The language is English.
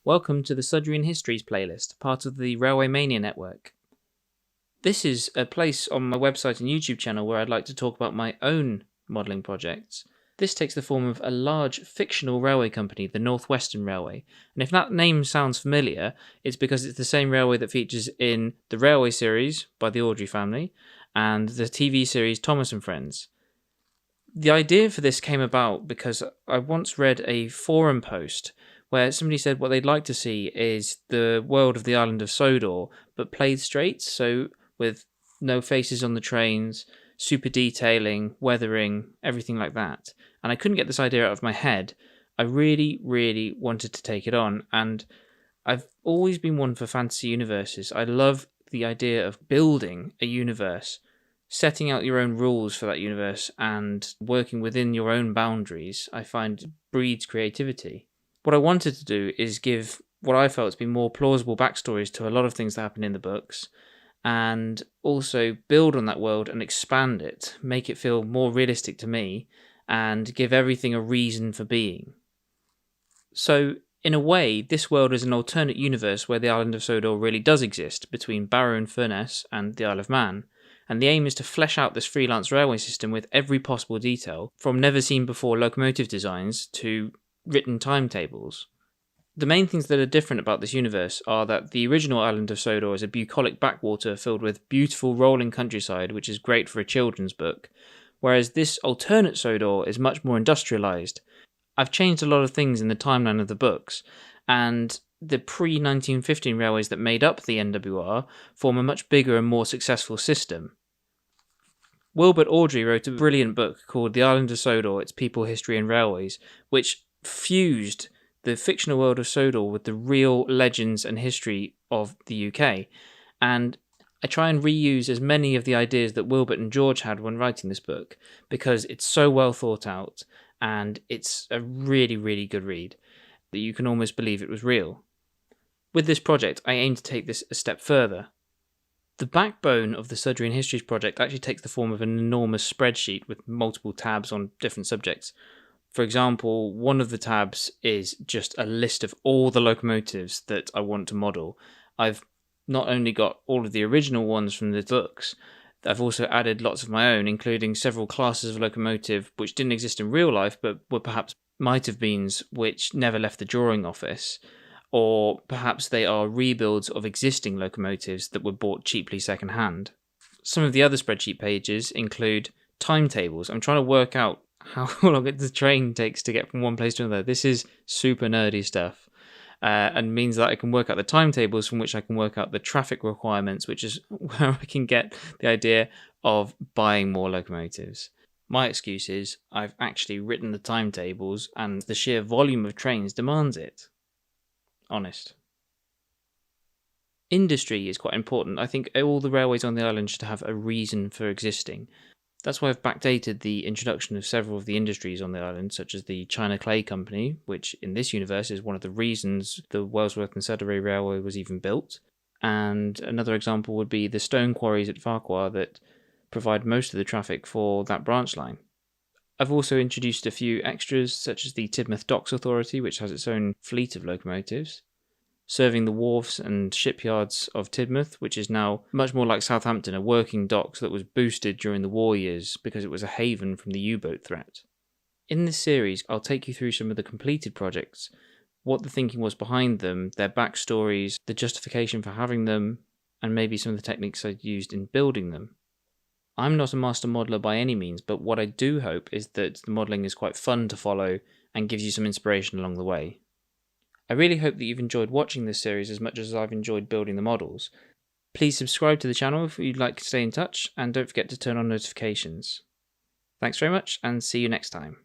Welcome to the Sudrian Histories playlist, part of the Railway Mania network. This is a place on my website and YouTube channel where I'd like to talk about my own modelling projects. This takes the form of a large fictional railway company, the North Western Railway. And if that name sounds familiar, it's because it's the same railway that features in the Railway series by the Audrey family and the TV series Thomas and Friends. The idea for this came about because I once read a forum post where somebody said what they'd like to see is the world of the island of Sodor, but played straight, so with no faces on the trains, super detailing, weathering, everything like that. And I couldn't get this idea out of my head. I really, really wanted to take it on, and I've always been one for fantasy universes. I love the idea of building a universe, setting out your own rules for that universe, and working within your own boundaries. I find breeds creativity. What I wanted to do is give what I felt to be more plausible backstories to a lot of things that happen in the books, and also build on that world and expand it, make it feel more realistic to me, and give everything a reason for being. So, in a way, this world is an alternate universe where the island of Sodor really does exist, between Barrow and Furness and the Isle of Man, and the aim is to flesh out this freelance railway system with every possible detail, from never-seen-before locomotive designs to written timetables. The main things that are different about this universe are that the original island of Sodor is a bucolic backwater filled with beautiful rolling countryside, which is great for a children's book, whereas this alternate Sodor is much more industrialised. I've changed a lot of things in the timeline of the books, and the pre-1915 railways that made up the NWR form a much bigger and more successful system. Wilbert Awdry wrote a brilliant book called The Island of Sodor, Its People, History and Railways, which fused the fictional world of Sodor with the real legends and history of the UK. And I try and reuse as many of the ideas that Wilbert and George had when writing this book, because it's so well thought out and it's a really, really good read that you can almost believe it was real. With this project, I aim to take this a step further. The backbone of the Sudrian Histories project actually takes the form of an enormous spreadsheet with multiple tabs on different subjects. For example, one of the tabs is just a list of all the locomotives that I want to model. I've not only got all of the original ones from the books, I've also added lots of my own, including several classes of locomotive which didn't exist in real life but were perhaps might have beens which never left the drawing office, or perhaps they are rebuilds of existing locomotives that were bought cheaply second-hand. Some of the other spreadsheet pages include timetables. I'm trying to work out how long the train takes to get from one place to another. This is super nerdy stuff, and means that I can work out the timetables from which I can work out the traffic requirements, which is where I can get the idea of buying more locomotives. My excuse is I've actually written the timetables and the sheer volume of trains demands it. Honest. Industry is quite important. I think all the railways on the island should have a reason for existing. That's why I've backdated the introduction of several of the industries on the island, such as the China Clay Company, which in this universe is one of the reasons the Wellsworth and Sudbury Railway was even built. And another example would be the stone quarries at Farquhar that provide most of the traffic for that branch line. I've also introduced a few extras, such as the Tidmouth Docks Authority, which has its own fleet of locomotives, serving the wharves and shipyards of Tidmouth, which is now much more like Southampton, a working docks that was boosted during the war years because it was a haven from the U-boat threat. In this series, I'll take you through some of the completed projects, what the thinking was behind them, their backstories, the justification for having them, and maybe some of the techniques I used in building them. I'm not a master modeler by any means, but what I do hope is that the modelling is quite fun to follow and gives you some inspiration along the way. I really hope that you've enjoyed watching this series as much as I've enjoyed building the models. Please subscribe to the channel if you'd like to stay in touch, and don't forget to turn on notifications. Thanks very much, and see you next time.